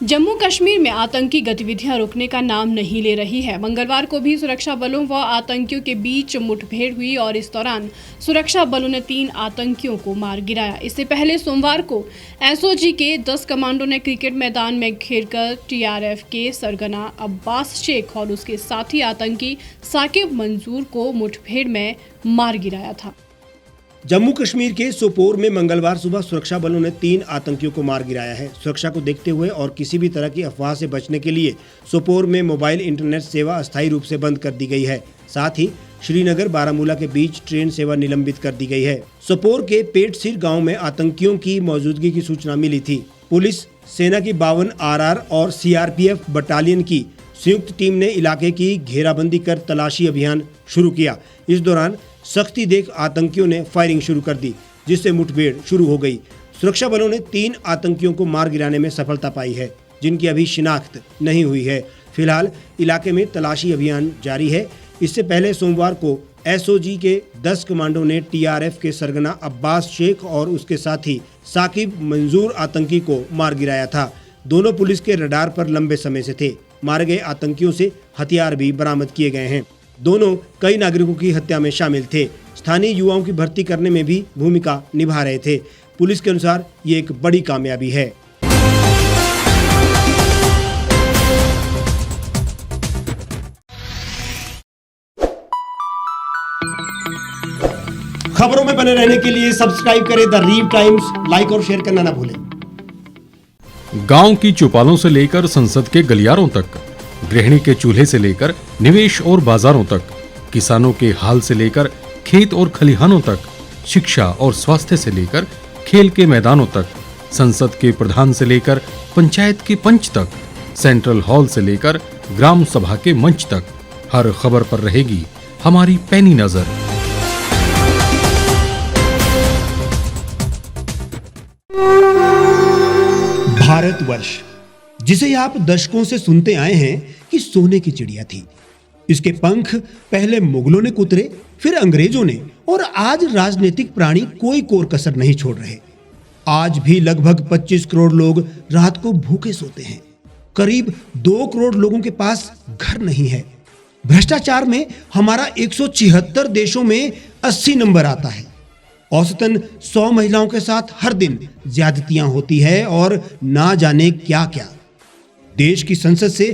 जम्मू कश्मीर में आतंकी गतिविधियां रुकने का नाम नहीं ले रही है। मंगलवार को भी सुरक्षा बलों व आतंकियों के बीच मुठभेड़ हुई और इस दौरान सुरक्षा बलों ने 3 आतंकियों को मार गिराया। इससे पहले सोमवार को एसओजी के 10 कमांडो ने क्रिकेट मैदान में घेरकर टीआरएफ के सरगना अब्बास शेख और उसके साथी आतंकी साकिब मंजूर को मुठभेड़ में मार गिराया था। जम्मू कश्मीर के सोपोर में मंगलवार सुबह सुरक्षा बलों ने 3 आतंकियों को मार गिराया है। सुरक्षा को देखते हुए और किसी भी तरह की अफवाह से बचने के लिए सोपोर में मोबाइल इंटरनेट सेवा अस्थायी रूप से बंद कर दी गई है। साथ ही श्रीनगर बारामूला के बीच ट्रेन सेवा निलंबित कर दी गई है। सोपोर के पेटसिर गाँव में आतंकियों की मौजूदगी की सूचना मिली थी। पुलिस, सेना की 52 आरआर और सीआरपीएफ बटालियन की संयुक्त टीम ने इलाके की घेराबंदी कर तलाशी अभियान शुरू किया। इस दौरान सख्ती देख आतंकियों ने फायरिंग शुरू कर दी, जिससे मुठभेड़ शुरू हो गई। सुरक्षा बलों ने 3 आतंकियों को मार गिराने में सफलता पाई है, जिनकी अभी शिनाख्त नहीं हुई है। फिलहाल इलाके में तलाशी अभियान जारी है। इससे पहले सोमवार को एसओजी के 10 कमांडो ने टीआरएफ के सरगना अब्बास शेख और उसके साथी साकिब मंजूर आतंकी को मार गिराया था। दोनों पुलिस के रडार पर लंबे समय से थे। मारे गए आतंकियों से हथियार भी बरामद किए गए हैं। दोनों कई नागरिकों की हत्या में शामिल थे। स्थानीय युवाओं की भर्ती करने में भी भूमिका निभा रहे थे। पुलिस के अनुसार ये एक बड़ी कामयाबी है। खबरों में बने रहने के लिए सब्सक्राइब करें द रीव टाइम्स। लाइक और शेयर करना ना भूलें। गांव की चौपालों से लेकर संसद के गलियारों तक, गृहिणी के चूल्हे से लेकर निवेश और बाजारों तक, किसानों के हाल से लेकर खेत और खलिहानों तक, शिक्षा और स्वास्थ्य से लेकर खेल के मैदानों तक, संसद के प्रधान से लेकर पंचायत के पंच तक, सेंट्रल हॉल से लेकर ग्राम सभा के मंच तक, हर खबर पर रहेगी हमारी पैनी नजर। भारतवर्ष, जिसे आप दशकों से सुनते आए हैं कि सोने की चिड़िया थी। इसके पंख पहले मुगलों ने कुतरे, फिर अंग्रेजों ने, और आज राजनीतिक प्राणी कोई कोर कसर नहीं छोड़ रहे। आज भी लगभग 25 करोड़ लोग रात को भूखे सोते हैं। करीब 2 करोड़ लोगों के पास घर नहीं है। भ्रष्टाचार में हमारा 176 देशों में 80 नंबर आता है। औसतन 100 महिलाओं के साथ हर दिन ज्यादतियां होती है और ना जाने क्या क्या। देश की संसद से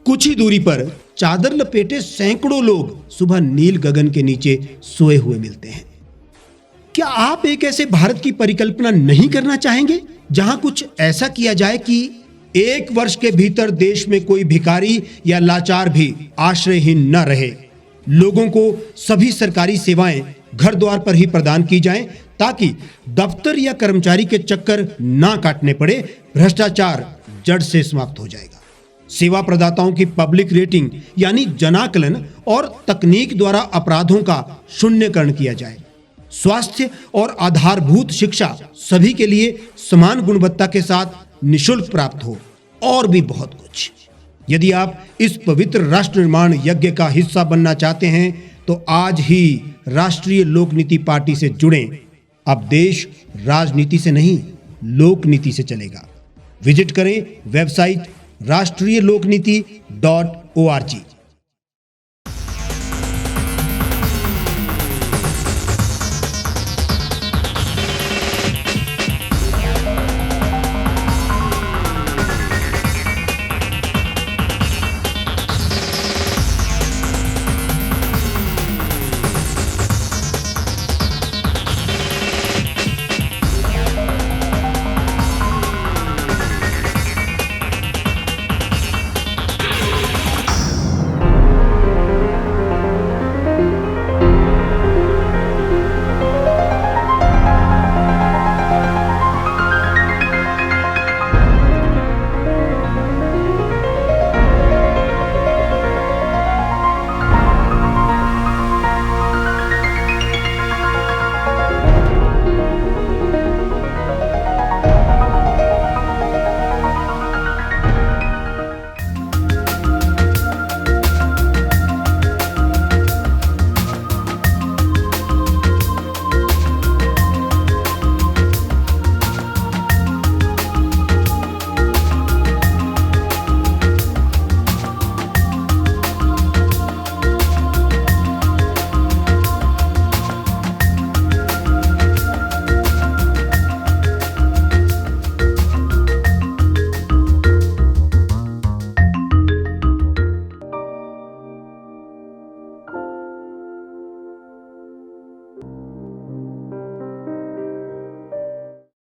कुछ ही दूरी पर चादर लपेटे सैकड़ों लोग सुबह नील गगन के नीचे सोए हुए मिलते हैं। क्या आप एक ऐसे भारत की परिकल्पना नहीं करना चाहेंगे जहां कुछ ऐसा किया जाए कि 1 वर्ष के भीतर देश में कोई भिखारी या लाचार भी आश्रयहीन न रहे? लोगों को सभी सरकारी सेवाएं घर द्वार पर ही प्रदान की जाएं, ताकि दफ्तर या कर्मचारी के चक्कर ना काटने पड़े। भ्रष्टाचार जड़ से समाप्त हो जाएगा। सेवा प्रदाताओं की पब्लिक रेटिंग यानी जनाकलन और तकनीक द्वारा अपराधों का शून्यकरण किया जाए। स्वास्थ्य और आधारभूत शिक्षा सभी के लिए समान गुणवत्ता के साथ निशुल्क प्राप्त हो, और भी बहुत कुछ। यदि आप इस पवित्र राष्ट्र निर्माण यज्ञ का हिस्सा बनना चाहते हैं तो आज ही राष्ट्रीय लोक नीति पार्टी से जुड़ें। अब देश राजनीति से नहीं, लोक नीति से चलेगा। विजिट करें वेबसाइट rashtriyalokniti.org।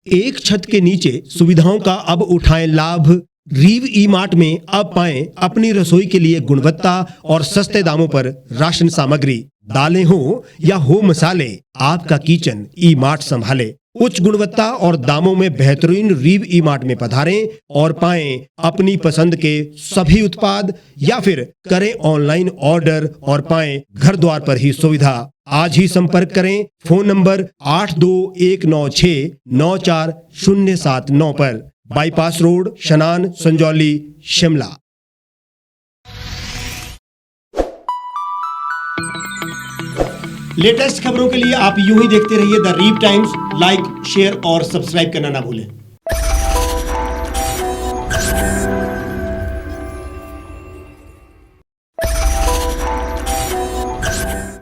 एक छत के नीचे सुविधाओं का अब उठाएं लाभ। रीव ई मार्ट में अब पाएं अपनी रसोई के लिए गुणवत्ता और सस्ते दामों पर राशन सामग्री। दालें हो या हो मसाले, आपका किचन ई मार्ट संभाले। उच्च गुणवत्ता और दामों में बेहतरीन रीव ई मार्ट में पधारें और पाएं अपनी पसंद के सभी उत्पाद, या फिर करें ऑनलाइन ऑर्डर और पाएं घर द्वार पर ही सुविधा। आज ही संपर्क करें फोन नंबर 8219694079 पर, बाईपास रोड, शनान, संजौली, शिमला। लेटेस्ट खबरों के लिए आप यूं ही देखते रहिए द रीव टाइम्स। लाइक, शेयर और सब्सक्राइब करना ना भूलें।